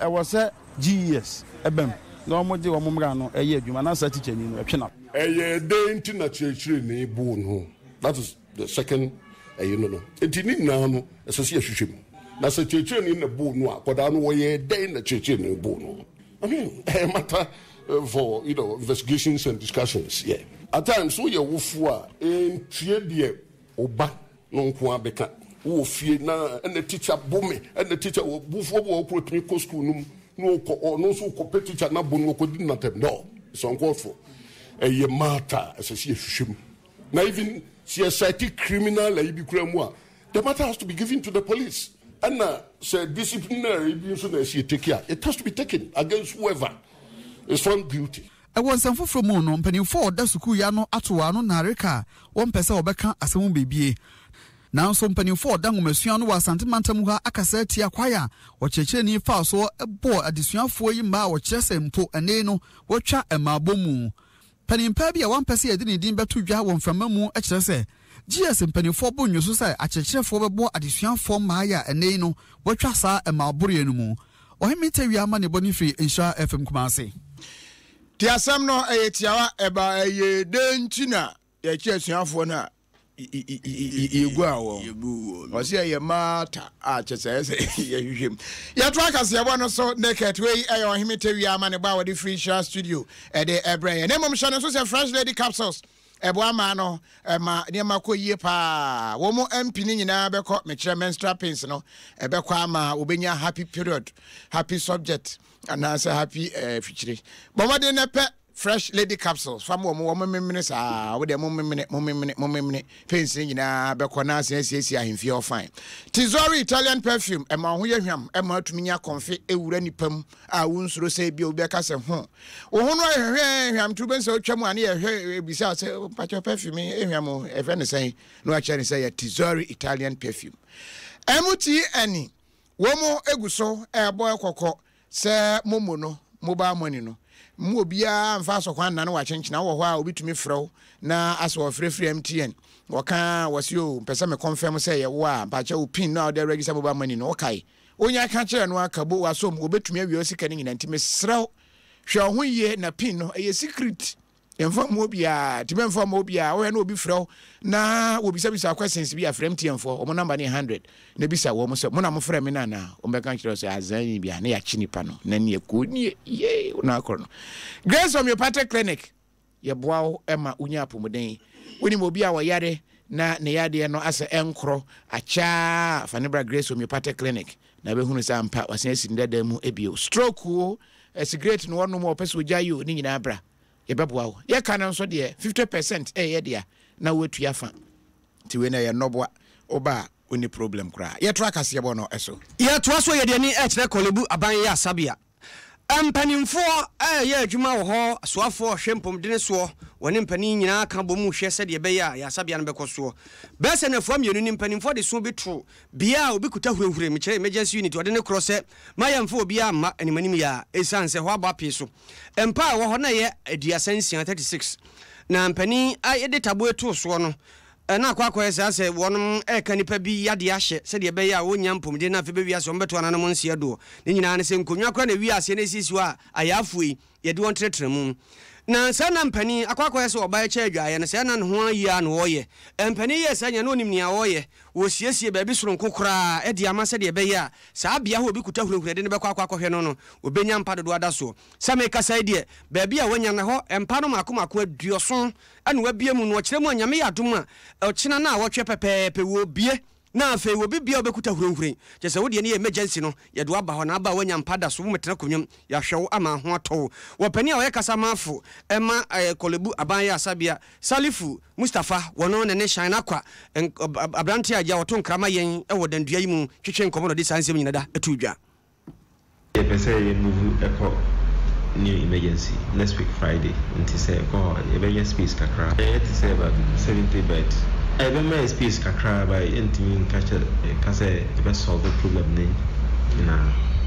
wo se GES ebem no mo de wo mumra no eye adwuma na sa teacher ni no etwe na day into na church ni bu no that is the second you know enti ni na no esese ahwehwem na sa church ni na bu no akoda no wo ye day na church ni bu no I mean matter for investigations and discussions yeah at times so ye wofu a entue de oba no nko abeka wo fie na na teacher bome na teacher wo bufu wo ko tuni ko school num no ko no so ko teacher na bo no ko di na tem no so uncalled for a matter as a shim. Now even see a cited criminal the matter has to be given to the police. And say disciplinary take care. It has to be taken against whoever is found guilty. I was some from Mono, penny for Dasukuyano, Atuano, Nareka, 1 person Obeka, as a baby. Now some penny for Dangumian was Santamantamuha Akaseti acquire, or Checheni Faso, a boy additional 4 yimba or chess and po and neno, watcha and mabomu. Penny Pabia 1 person didn't better to one from Mamu, HSA. GS and penny for bonus, I check for a boy additional 4 Maya and neno, watcha sa and malburianumu. Or him tell you money bonifi in Sha FM Kumasi. Tia samno tiawa eba ye dentina ye chesu for na igwa wo osi ye mata a chese ye hwem ya twa Kasiebo no so naked we ayo himete wi ama ne ba wo di free share studio e de ebre ne mom shane so se fresh lady capsules ebo ama no ma ne makoyie pa wo mo MP ni nyina bekọ mekire menstrual pains no e bekọ ama obenya happy period happy subject and I say happy future. But de ne pe fresh lady capsules fam wo memene sa wo de momemene pensin nyina be kona siesie ahemfie of fine Tizori Italian perfume e ma ho ye hwam e ma atumi nya konfe ewura nipam a wo nsuro se bi obi aka se ho wo ho no hwam tu ben se otwam ane ye hwe bisa se pacho perfume e hwam e fe ne sen no a chere se Tizori Italian perfume MTN wo mo eguso e boy kokko se momo no mobile money no mu obia mfa so kwan na no wa chenchina wo ho a obitumi frɛw na aso free MTN woka wasio pesa me confirm say ye wo a pa che o pin na o register mobile money no okay onya ka kire no akabo waso mu obetumi awie sika ni nyina ntime srɛw hwe ho ye na pin no e secret emfa mu obia tibe mfa mu obia wo he na obi frɛw na obisa questions bi a frɛ MTN for o mo number ni 100 na bisa wo mo so mo na mo frɛ me na o be kan kire so azan bia na ya chinipa no na ne ko ni ye na akoro no Grace Homeopathic Clinic ye boawo ema unya apomuden woni mo bia wo yare na ne yade no ase enkro acha fanebra Grace Homeopathic Clinic na be hunu sa mpa wasen asindada mu ebio stroke o cigarette no wono mo peso jayo ni nyina bra ye beboawo ye kana nso de 50% ye dia na wetu yafa ti we na ye noboa oba oni problem kra ye tra Kasiebo no eso ye to aso ye de ni ekre kolebu aban ye asabia empanimfo ye adwuma wo ho soafo hwempom de ne so woni mpani nyina ka bomu hwe se de be ya asabia no bekoso be se na fam yenu ni mpanimfo de so betro bia obi kuta hurehura me kire emergency unit wode ne krose mayamfo obi ama animanim ya esanse ho aba pe so empa wo ho na ye aduasansia 36 na mpani ai de tabo eto so no na kwakwa ese wonom eka nipa bi yade ahye se de be ya wonya mpomde na fe be wi ase ombeto ananam nsia do ne nyina ne se nkonwa kra na wi ase na sisi a ayafuyi ye de won tretremu na sana mpani akwakwa ese oba eche adwaye na se na ne ho ayi na woye mpani ye se nya no nim nia woye wo siesie ba bi soro nkokora e de ama se de be ya sa bia ho obi kuta hurehura de ne be kwakwa hwe no obenya mpa dodo ada so same kasa de ba bia wanya na ho mpa no makomako aduoso ane wabie mu no kyerɛ mu anyame yadom a ɔkyena na wɔtwe pɛpɛpɛ wo bie na afei wo bibia obekuta hurehura kyɛ sɛ wo de ne emergency no ye do aba ho na aba wanya mpada so wo metena konwam ya hwɛ wo ama ho atɔ wo pani a wɔyɛ kasa mafo ɛma kolebu aban ya asabia Salifu Mustafa wono ne shine akwa abrante agya wɔto nkrama yɛn ɛwɔ dandua yi mu twetwe nkɔmɔ no de sansɛm nyina da atudwa ye pese ye move ekɔ new emergency next week Friday. And he said, "Oh, emergency space kakra." It is about 70 beds. I remember space kakra by entering catch a solve the problem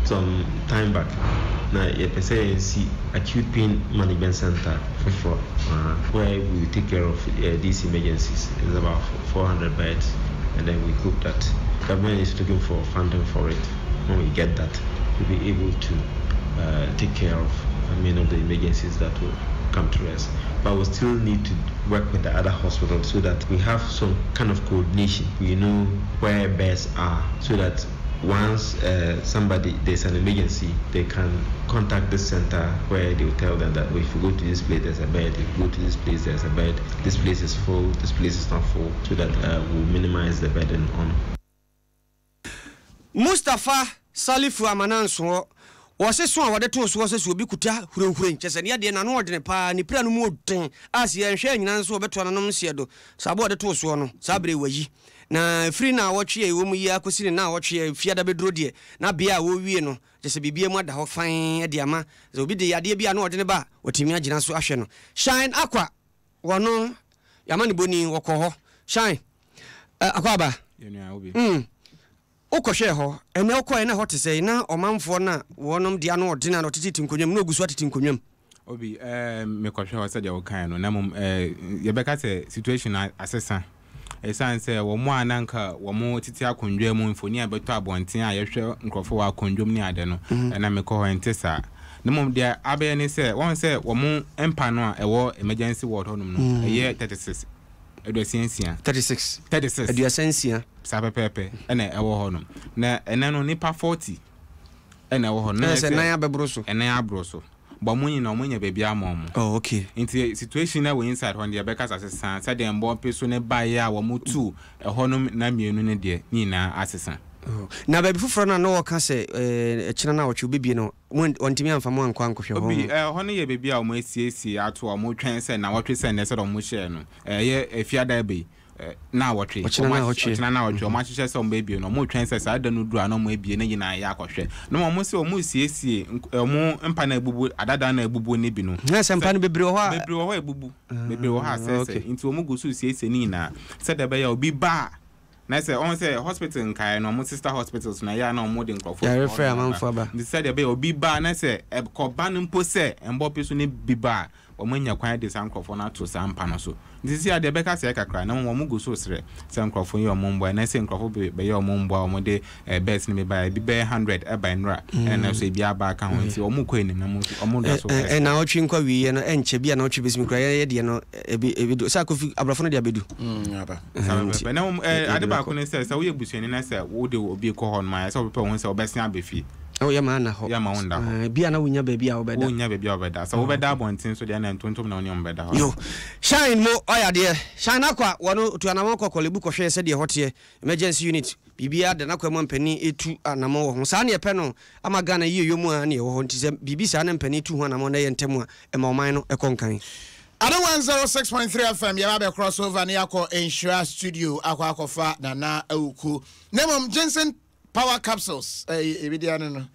some time back. Now, you see acute pain management center for where we take care of these emergencies. It's about 400 beds, and then we hope that government is looking for funding for it. When we get that, we'll be able to take care of many of the emergencies that will come to us. But we still need to work with the other hospitals so that we have some kind of coordination. We know where beds are, so that once there's an emergency, they can contact the center where they will tell them that if you go to this place, there's a bed. If you go to this place, there's a bed. This place is full. This place is not full, so that we'll minimize the burden on. Mustafa Salifu Amananso was a swan what the two sources will be kuta hurun just and yet an ordinary pa ni plan more thing as ye and sharing answer better than Siedo Sabo the two swan Sabri waji na free now watch ye ya kusin now watch ye fiada bedrodie na bia wo wie no just be a mother of fine diama so be the idea be an ordinary ba what him agina so ahwe no shine aqua wono yamani boni woko shine akwaba Okoshe ho ene okọ na hot say na omanfo na wonom dia no ordina no titi nkonwam no ogusu atiti nkonwam obi me kwahwe ho sadia wo kan no na mum ye beka say situation asesa esan say wo mo ananka wo mo titi akondwa mu mfoni abeto abonten a ye hwe nkrofo wa akondwam ni ade no na me ko ho entesa na mum dia abe ne say won say wo mo empa no a ewo emergency ward honum no ye 36 Eduasensia 36 Eduasensia sapepepe ene ewo honum na ene no nipa 40 ene ewo honum na se nan abebroso ene abroso ba munyi na omunya bebia amom oh okay inti situation na we inside hon de beka asesa se de mbo peso ne baye a wo mutu honum na mienu ne de ni na asesa na baby fufro na no ka se echina na wo bibie no wontimi amfa mo ankwa ankohwe ho obi hono ye bibie a mo asiesie ato a mo twen se na wotwe se ne se do mo share no ye efiada be na wotwe ochina na wotwe o ma hyehyɛ se o bibie no mo twen se sa da no dura no mo ebie ne nyina ya akɔhwe no mo se o mo asiesie mo mpa na ebubu adada na ebubu ne bi no na se mpa no bebre ho ebubu bebre ho asese nti o mo go so asiesie ni na se da be ya obi ba na say on say hospital nkai no mo sister hospitals na ya na mo de nkrofo ya refer amanfo ba they said be obi ba na say ko ba no mpo say embo peso ne biba o manya kwan de san nkrofo na to san pa no so ndisi ade be ka say kakra na mo go so sere san nkrofo ye o mo mbo na say nkrofo be ye o mo mbo o mo de best ni me ba bi be 100 e ba nra na so bia ba ka ho nti o mo kwan ni na mo o mo da so na o twi nkwa wi no enche bia na o twi besimi kra ye de no ebi do sa kofi abrafo no de abedu aba na ade ba ko ne say we ebusuani na say wo de obi ko hon ma say obi won say obesia abefi oh ya ma na ho ya ma wonda ho bia na wonya ba bia obeda wonya ba bia obeda so obeda abontin so de na ntontom na wonya obeda ho yo shine mo oya de shine akwa wono tu anamo kokolebu ko hwe se de hote emergency unit bibia de na kwa mpani etu anamo wo ho sa na ye pe no amaga na yiyo mu a na ye wo ho ntise bibi sa na mpani etu ho anamo na ye ntemu a ma oman no ekonkan Adom 106.3 FM yababe crossover ni yako Insura Studio akwa na awuku nemom Jensen Power Capsules ebidiano no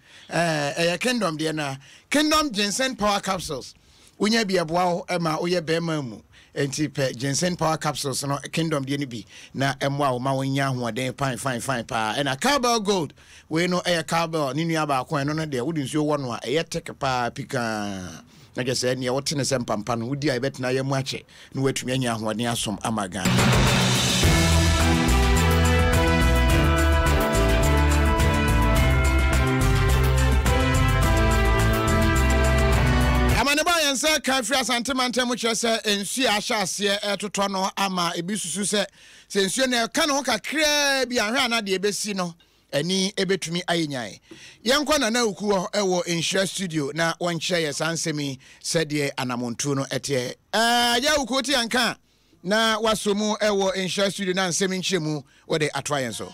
Kingdom de na Kingdom Jensen Power Capsules unya bia boa ma oye bema mu enti pe Jensen Power Capsules no Kingdom de ni bi na emwa wo ma wonya hoden fine pa na Carbel Gold we no Carbel ni nua ba akwan no de wodi nsuo wo no a tek pa pika na gese ne wote ne sempampa no wodi a betina ye mu ache no watumi anya ahoden asom amaga amane ba yense kafri asantemante mu chese ensu ahyaase etoto no ama ebisusu se ensu ne ka no kakra bi ahwe ana de ebesi no eni ebetumi ayenyae yenkwa na ukuo ewo Insura Studio na wonche ye sansemi sedie anamontu no ete ya ukuoti anka na wasomu ewo Insura Studio na nsemi nchemu wode atwayen so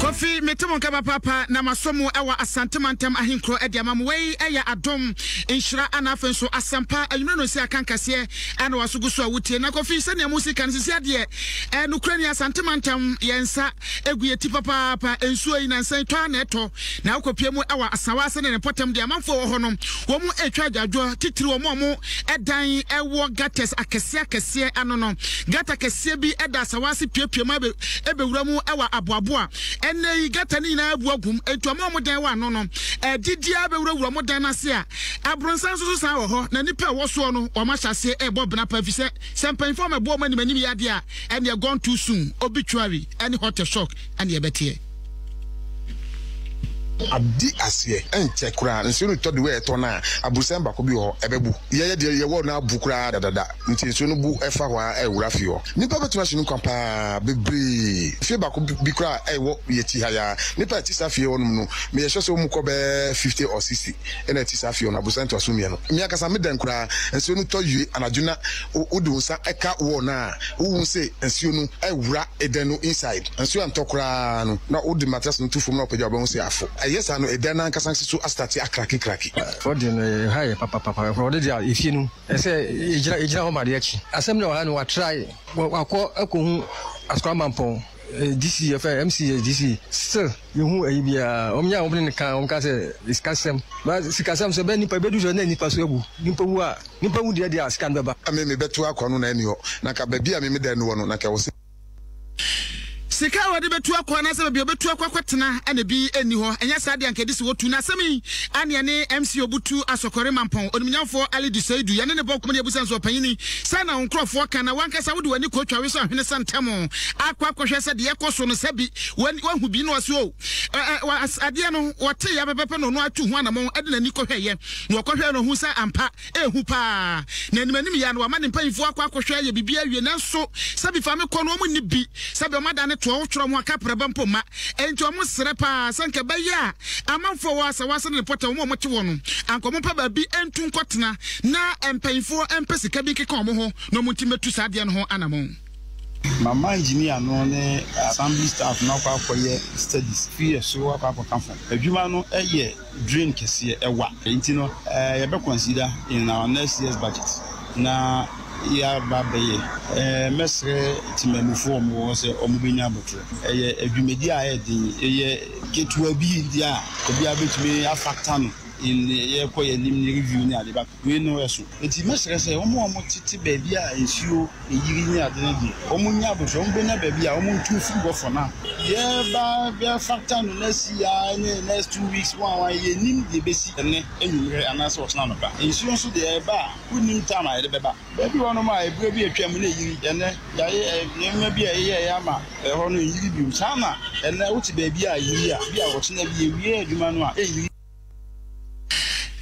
Kofi Asantemo nkaba papa na masomo ewa asantemantam ahinkro edi amamwei eya adom inshira anafenso asampa ayumre no si akankase ana wasuguso awutie na kofi se ne musika nsisi ade nukrani asantemantam yensa eguyeti papa ensuo yi na nsan twa na eto na akopiem ewa asawase ne potem de amanfo ho no wo mu etwa adwadwo titiri wo mu edan ewo gates akese anono gata kese bi eda asawase piepiem ebewura mu ewa aboaboa ene gata ni na abuagum etu amodan wa no no didia bewura modan na se a abronsan so san wo ho na nipa wo so no o ma hyase ebo bena pa fise sempan form ebo mani mani yade a ene gone too soon obituary any hot shock and ye betie abdi asie enche kura nsi no to de we to na abusan ba ko bi ho ebebu ye de ye wo na abu kura dada nti nso no bu efa ho ewura fi ho nipa betima shinu kwampa bebre fi ba ko bi kura ewo ye ti ha ya nipa ti sa fi ho no me ye hwese mu ko be 50 or 60 ena ti sa fi ho na abusan to asumie no me akasa me dan kura nso no to yue anaduna odu nsa eka wo na wo se nso no ewura eden no inside nso an to kura no na odi matters no tufum na opeja ba ho se afo yes I know a dana kasan so astati akraki for the high papa for the if you know say ejira ho mari achi asem na no wa try akọ ekohu askwamampon DC MC DC still you hu bia omnya obne kan onka say iskasem ba sikasem so be nipa bedu so na nipa so ebu nipa wu dia scan beba me betu akono na eniho na ka ba bia me dan no no na ka wo Sika wade betu akwa na se be betu akwa kwetena ene bi eni ho enya sade anka disi wotu na semi ane ne MC obutu asokore mampon onimnyamfo Ali Disaidu yane ne bokum ne ebusan so panyini sana onkrofo kana wankasa wode wani ko twawe so ahwene santamo akwa kwhwe se de yekoso no sebi wahu bi no ase o ade no wote ya bebepe no atu ho anamon ade na ni kohweye no kohwe no hu sa ampa ehu pa na animanim ya no amane mpanfo akwa kohwe ye bibia wie nanso sebi fa me kono mu ni bi sebi omada ne to wotro mu aka praba mpoma enti omo sere pa sanke baya amanfo wasa ne pota omo mote wono ankomo pa ba bi entu nkotena na empanfo empesika bi keka omo ho no mutimetu sade no ho anamon Mama engineer no ne assembly staff na kwa akoye studies fear so akwa akokanfo adwuma no eye drain kese ewa enti no ye be consider in our next year's budget na ya babaye mesre timamufo mo se omubenya botro adwumedi a ye ketua bi dia obi abetumi afactor no in ye ko ye nim review ni ade ba we no eso enti mesre se omo titi ba bi a ensuo eyiri ni ade na di omo nya botro omo benya ba bi a omo ntu fu go for na ye ba factor no next year ni next 2 weeks one ye nim de besi ene enwure anase o na no ba ensuo so de ba unim time a de ba bi wono ma ebure bi atwa mu na eyiri ene ya ye nyema bi a ye ya ma ho no eyiri bi sana ene wuti ba bi a yiri a bi a wo tena bi ewie adwuma no a eyiri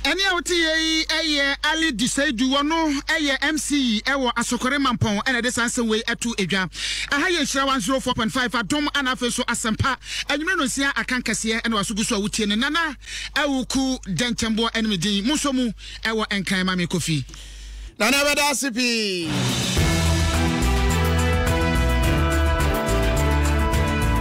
Eni awti ye Ali Disaidu wono eye MC ewo asokore mampon ena de sanse we etu edwa aha ye nhira 104.5 adom anafeso asempa enwere no sia akankase ena wasuguso awutie ne nana awuku denchembo enmedi musomu ewo enkan ma me kofi nana beda sipi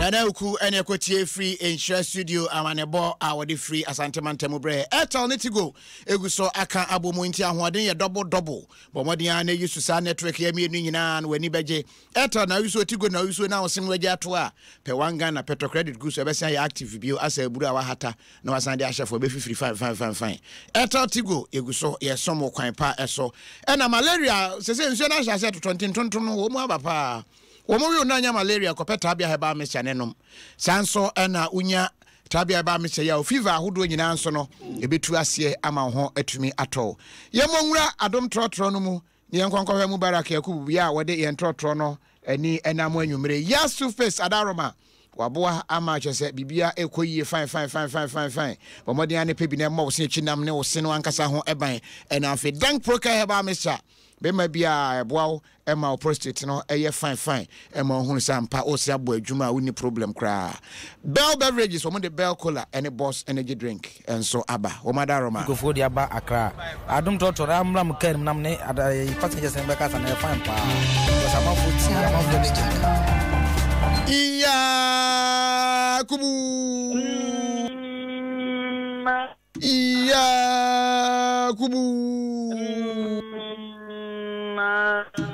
Nana uku ene kotie free insurance studio amanebo awade free asantemantam bre etal netigo eguso aka abomu nti ahoden ye double bomodin na yusu sa network ya mienu nyina na wani beje etal na yusu tigo na yusu na osim waje ato a pe wanga na petro credit guso ebesia ya active bio asa eburu awa hata na wasande ahafo be free fine etal tigo eguso ye somo kwan pa eso ena malaria sese nsu na ahase to tonton wo mu abapa Womo na malaria ko peta bia heba me chanenom sanso na unya tabia ba me ya fever ahodo nyina nso no ebetu ase ama ho atumi ato yemonwura adom trotro no mu ye nkonkɔhwe mu baraka yakubu bia wode ye trotro no ani enam anwumre yasu face adaroma waboa ama chese bibia ekoyie fine bomodi ane pebi na mo se chinam ne wo se no ankasa ho eban ena afi dank proka heba me cha bema bia eboa ema prostate no eye fine ema ohun sampa o se abo adwuma uni problem kra Bell beverages omo de Bell cola any boss energy drink and so aba o madaroma go for the aba akra adum toto ramram kan nam ne passengers en beka sana fine pa because am for tea am for iya kubu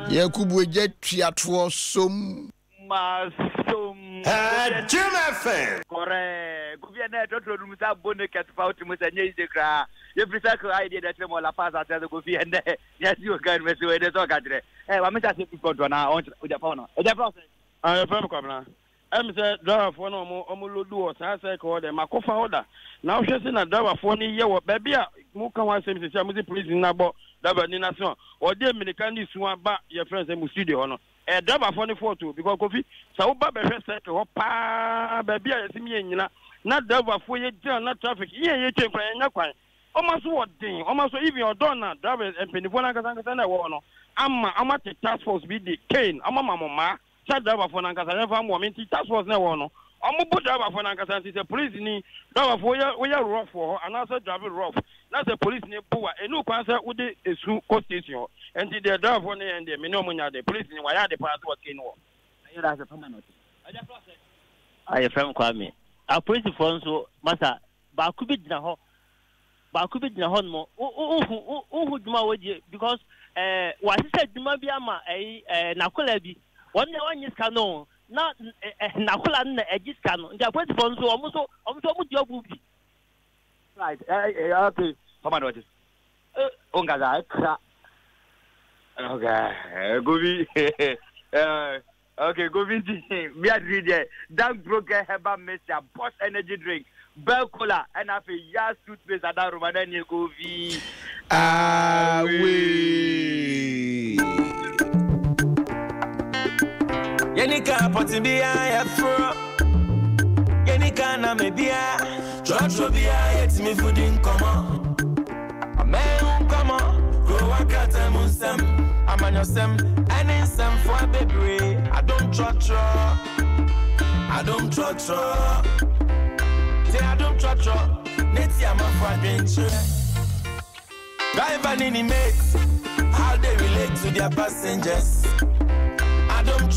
Yakubu Jetria som. Jim FM. Correct. Gouverneur d'autres nous a bonne quatre fois tu me seigneur de cra. Je préfère que idée d'être moi la phase à terre de gouverneur. Yes, you can me sur des encadrés. Va me chercher pour toi na on Japan. Japan. Ah, pas comme là. Say driver for no mo lodu o sa say ko de makofa order. Now she say na driver for ni ye wo baby a mu kan wan say me say me police na bo driver ni nation. O de American ni suwa ba your friends say mu studio no. Driver for ni photo because kofi sa wo ba be hwe say ho pa baby a yesi me nyina na driver for ye jam na traffic ye twen kwan nya kwan. Almost what thing almost even your don na driver and penifo na kasa na wo no. Ama the task force be the cane ama mama driver for Nankasa never more mean task force never no. Put driver for Nankasa is a police ni driver for we are rough for and also driving rough. That's a police ni poor and no answer with the court station and the driver for and the minimum the police ni why the part what can work. That's a permanent. I from Kwame. A police for so masa ba kubi dina ho mo who duma we because what said duma bi ama nakola bi one is canon, not Nakola Egiscano. They are going to almost job. Right, okay. Come on, what is Ongaza? Okay, okay, go visit. We are reading. That broker heba mesa, boss energy drink, bell cola, and have a yas toothpaste at that room, and then you go vi. Yenika poti biya fro. Yenika na me biya. Trotro biya yet me foodin komo. Amen komo. Go wakata munsem. Amanyosem. Any sem for baby. I don't trotro. Say I don't trotro. Neti ama for adventure. Driver nini mates. How they relate to their passengers. Adom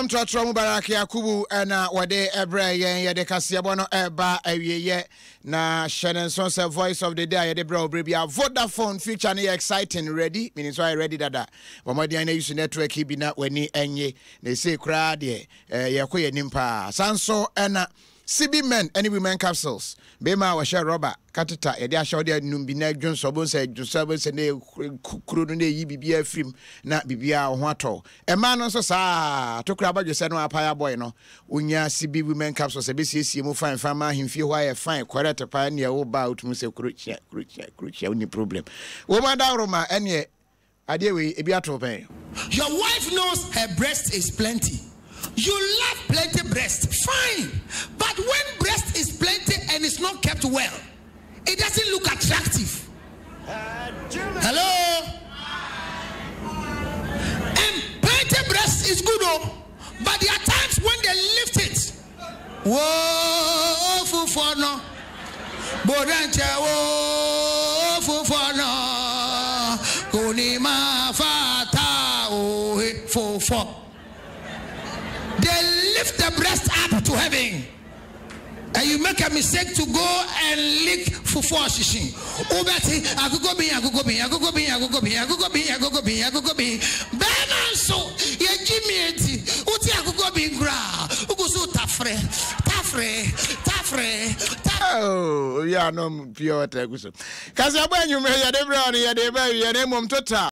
Trotro Mubarak Yakubu and Wade Ebre Yen de Kasiebo no Eba Awiye na Shenenson se voice of the day de bro bribia Vodafone feature ni exciting ready meaning so I ready dada bomodi na use network bi na wani enye na say kra de yakoye nimpa sanso ena CB men any women capsules bema wa share rubber katita e de ahwe de num bi na dwon so bon se dwosabo se ne kuro no na yi bibia frim na bibia ho ato e ma no so sa to kura badwo se no apaya boy no onya CB women capsules e be siesie mu fine fine ma himfie ho aye fine correct pa ne wo ba utum se kuro chia uni problem wo ma da roma ene ade we e bi ato pen. Your wife knows her breast is plenty. You love plenty breast, fine. But when breast is plenty and it's not kept well, it doesn't look attractive. Hello? And plenty breast is good, but there are times when they lift it. Whoa, fufano. Bodancha, whoa, fufano. Kunima fata, oh, fufo. They lift the breast up to heaven. And you make a mistake to go and lick fufu shishin. Obeti, agogo bi. Benanso, ye Jimmy, uti agogo bi gra. Ugusu tafre. Oh, yeah, no pure teguso. Kasiebo enyume ya de brown ya de ba ya de mom tota.